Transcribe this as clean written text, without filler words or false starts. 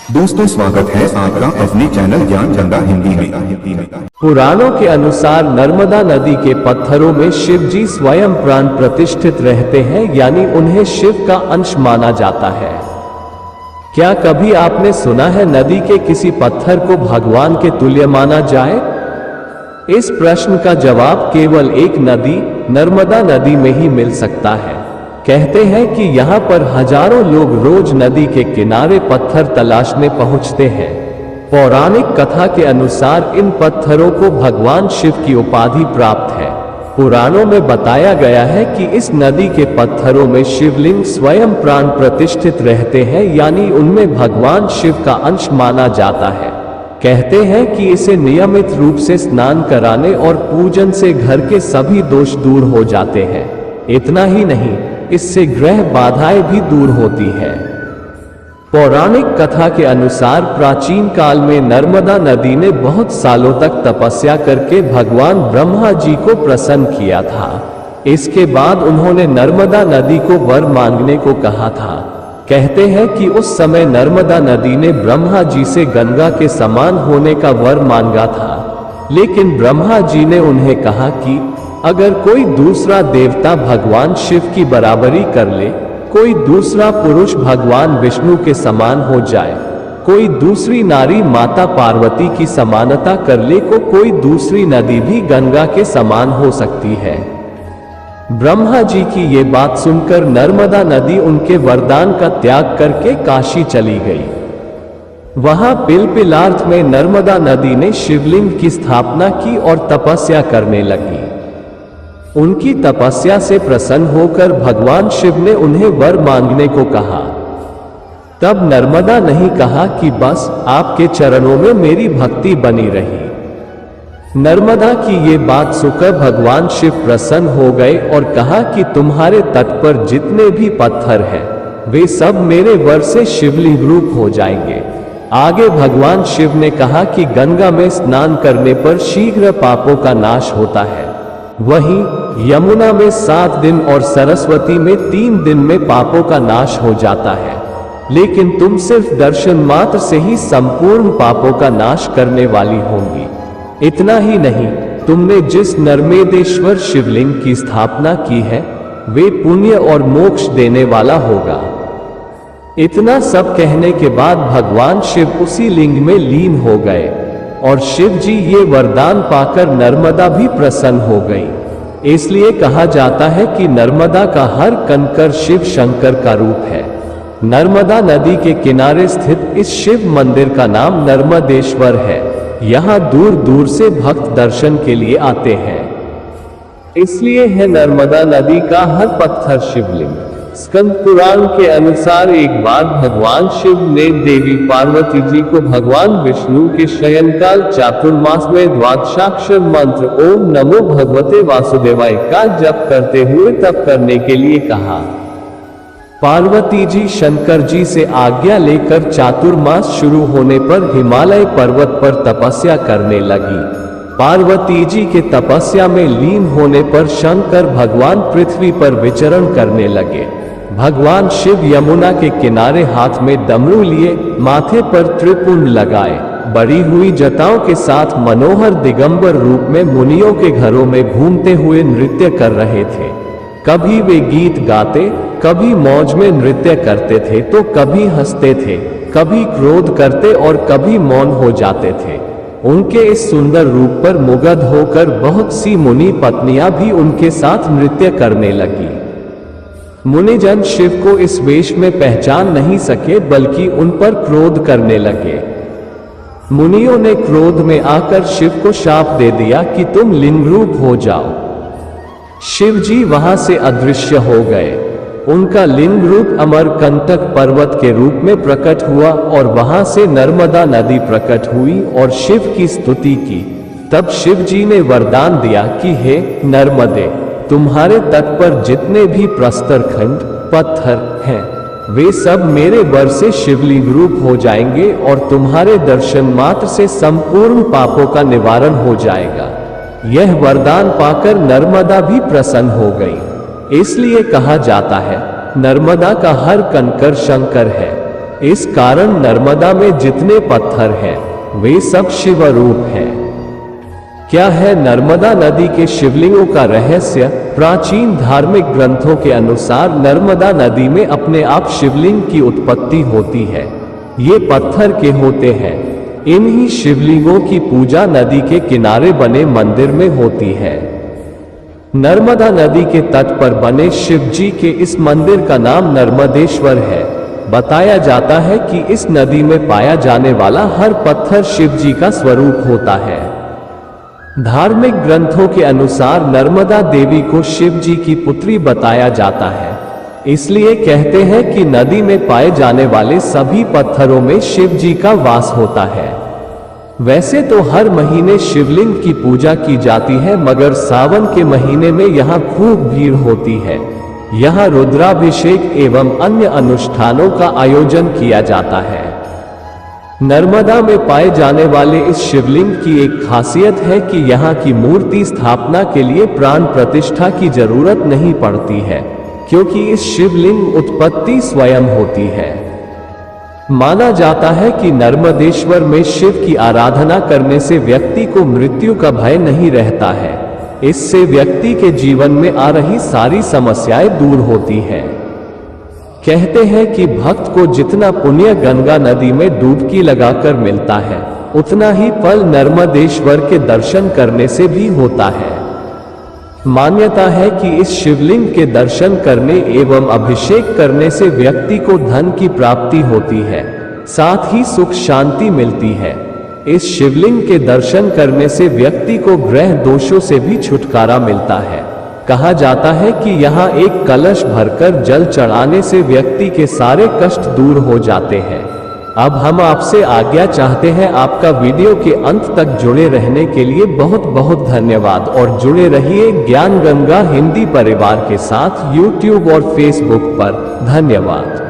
दोस्तों स्वागत है आपका अपने चैनल ज्ञान झंडा हिंदी में। पुराणों के अनुसार नर्मदा नदी के पत्थरों में शिव जी स्वयं प्राण प्रतिष्ठित रहते हैं, यानी उन्हें शिव का अंश माना जाता है। क्या कभी आपने सुना है नदी के किसी पत्थर को भगवान के तुल्य माना जाए? इस प्रश्न का जवाब केवल एक नदी, नर्मदा नदी में ही मिल सकता है। कहते हैं कि यहाँ पर हजारों लोग रोज नदी के किनारे पत्थर तलाशने पहुँचते हैं। पौराणिक कथा के अनुसार इन पत्थरों को भगवान शिव की उपाधि प्राप्त है। पुराणों में बताया गया है कि इस नदी के पत्थरों में शिवलिंग स्वयं प्राण प्रतिष्ठित रहते हैं, यानी उनमें भगवान शिव का अंश माना जाता है। कहते हैं कि इसे नियमित रूप से स्नान कराने और पूजन से घर के सभी दोष दूर हो जाते हैं। इतना ही नहीं, इससे ग्रह बाधाएं भी दूर होती है। पौराणिक कथा के अनुसार प्राचीन काल में नर्मदा नदी ने बहुत सालों तक तपस्या करके भगवान ब्रह्मा जी को प्रसन्न किया था। इसके बाद उन्होंने नर्मदा नदी को वर मांगने को कहा था। कहते हैं कि उस समय नर्मदा नदी ने ब्रह्मा जी से गंगा के समान होने का वर मांगा था, लेकिन ब्रह्मा जी ने उन्हें कहा कि अगर कोई दूसरा देवता भगवान शिव की बराबरी कर ले, कोई दूसरा पुरुष भगवान विष्णु के समान हो जाए, कोई दूसरी नारी माता पार्वती की समानता कर ले, कोई दूसरी नदी भी गंगा के समान हो सकती है। ब्रह्मा जी की ये बात सुनकर नर्मदा नदी उनके वरदान का त्याग करके काशी चली गई। वहां पिलपिलार्थ में नर्मदा नदी ने शिवलिंग की स्थापना की और तपस्या करने लगी। उनकी तपस्या से प्रसन्न होकर भगवान शिव ने उन्हें वर मांगने को कहा। तब नर्मदा नहीं कहा कि बस आपके चरणों में मेरी भक्ति बनी रही। नर्मदा की ये बात सुनकर भगवान शिव प्रसन्न हो गए और कहा कि तुम्हारे तट पर जितने भी पत्थर हैं, वे सब मेरे वर से शिवलिंग रूप हो जाएंगे। आगे भगवान शिव ने कहा कि गंगा में स्नान करने पर शीघ्र पापों का नाश होता है, वहीं यमुना में 7 दिन और सरस्वती में 3 दिन में पापों का नाश हो जाता है, लेकिन तुम सिर्फ दर्शन मात्र से ही संपूर्ण पापों का नाश करने वाली होंगी। इतना ही नहीं, तुमने जिस नर्मदेश्वर शिवलिंग की स्थापना की है, वे पुण्य और मोक्ष देने वाला होगा। इतना सब कहने के बाद भगवान शिव उसी लिंग में लीन हो गए और शिव जी ये वरदान पाकर नर्मदा भी प्रसन्न हो गई। इसलिए कहा जाता है कि नर्मदा का हर कंकर शिव शंकर का रूप है। नर्मदा नदी के किनारे स्थित इस शिव मंदिर का नाम नर्मदेश्वर है। यहाँ दूर दूर से भक्त दर्शन के लिए आते हैं, इसलिए है नर्मदा नदी का हर पत्थर शिवलिंग। स्कंद पुराण के अनुसार एक बार भगवान शिव ने देवी पार्वती जी को भगवान विष्णु के शयनकाल चातुर्मास में द्वादशाक्षर मंत्र ओम नमो भगवते वासुदेवाय का जप करते हुए तप करने के लिए कहा। पार्वती जी शंकर जी से आज्ञा लेकर चातुर्मास शुरू होने पर हिमालय पर्वत पर तपस्या करने लगी। पार्वती जी के तपस्या में लीन होने पर शंकर भगवान पृथ्वी पर विचरण करने लगे। भगवान शिव यमुना के किनारे हाथ में डमरू लिए, माथे पर त्रिपुंड लगाए, बढ़ी हुई जटाओं के साथ मनोहर दिगंबर रूप में मुनियों के घरों में घूमते हुए नृत्य कर रहे थे। कभी वे गीत गाते, कभी मौज में नृत्य करते थे, तो कभी हंसते थे, कभी क्रोध करते और कभी मौन हो जाते थे। उनके इस सुंदर रूप पर मुग्ध होकर बहुत सी मुनि पत्नियां भी उनके साथ नृत्य करने लगी। मुनिजन शिव को इस वेश में पहचान नहीं सके, बल्कि उन पर क्रोध करने लगे। मुनियों ने क्रोध में आकर शिव को शाप दे दिया कि तुम लिंग रूप हो जाओ। शिव जी वहां से अदृश्य हो गए। उनका लिंग रूप अमरकंटक पर्वत के रूप में प्रकट हुआ और वहां से नर्मदा नदी प्रकट हुई और शिव की स्तुति की। तब शिव जी ने वरदान दिया कि हे नर्मदे, तुम्हारे तट पर जितने भी प्रस्तर खंड पत्थर हैं, वे सब मेरे वर से शिवलिंग रूप हो जाएंगे और तुम्हारे दर्शन मात्र से संपूर्ण पापों का निवारण हो जाएगा। यह वरदान पाकर नर्मदा भी प्रसन्न हो गई। इसलिए कहा जाता है नर्मदा का हर कंकर शंकर है। इस कारण नर्मदा में जितने पत्थर हैं वे सब शिव रूप हैं। क्या है नर्मदा नदी के शिवलिंगों का रहस्य? प्राचीन धार्मिक ग्रंथों के अनुसार नर्मदा नदी में अपने आप शिवलिंग की उत्पत्ति होती है। ये पत्थर के होते हैं। इन्हीं शिवलिंगों की पूजा नदी के किनारे बने मंदिर में होती है। नर्मदा नदी के तट पर बने शिव जी के इस मंदिर का नाम नर्मदेश्वर है। बताया जाता है कि इस नदी में पाया जाने वाला हर पत्थर शिव जी का स्वरूप होता है। धार्मिक ग्रंथों के अनुसार नर्मदा देवी को शिव जी की पुत्री बताया जाता है। इसलिए कहते हैं कि नदी में पाए जाने वाले सभी पत्थरों में शिव जी का वास होता है। वैसे तो हर महीने शिवलिंग की पूजा की जाती है, मगर सावन के महीने में यहाँ खूब भीड़ होती है। यहाँ रुद्राभिषेक एवं अन्य अनुष्ठानों का आयोजन किया जाता है। नर्मदा में पाए जाने वाले इस शिवलिंग की एक खासियत है कि यहाँ की मूर्ति स्थापना के लिए प्राण प्रतिष्ठा की जरूरत नहीं पड़ती है, क्योंकि इस शिवलिंग उत्पत्ति स्वयं होती है। माना जाता है कि नर्मदेश्वर में शिव की आराधना करने से व्यक्ति को मृत्यु का भय नहीं रहता है। इससे व्यक्ति के जीवन में आ रही सारी समस्याएं दूर होती हैं। कहते हैं कि भक्त को जितना पुण्य गंगा नदी में डुबकी लगाकर मिलता है, उतना ही फल नर्मदेश्वर के दर्शन करने से भी होता है। मान्यता है कि इस शिवलिंग के दर्शन करने एवं अभिषेक करने से व्यक्ति को धन की प्राप्ति होती है, साथ ही सुख शांति मिलती है। इस शिवलिंग के दर्शन करने से व्यक्ति को ग्रह दोषों से भी छुटकारा मिलता है। कहा जाता है कि यहाँ एक कलश भरकर जल चढ़ाने से व्यक्ति के सारे कष्ट दूर हो जाते हैं। अब हम आपसे आज्ञा चाहते हैं। आपका वीडियो के अंत तक जुड़े रहने के लिए बहुत बहुत धन्यवाद और जुड़े रहिए ज्ञान गंगा हिंदी परिवार के साथ YouTube और Facebook पर। धन्यवाद।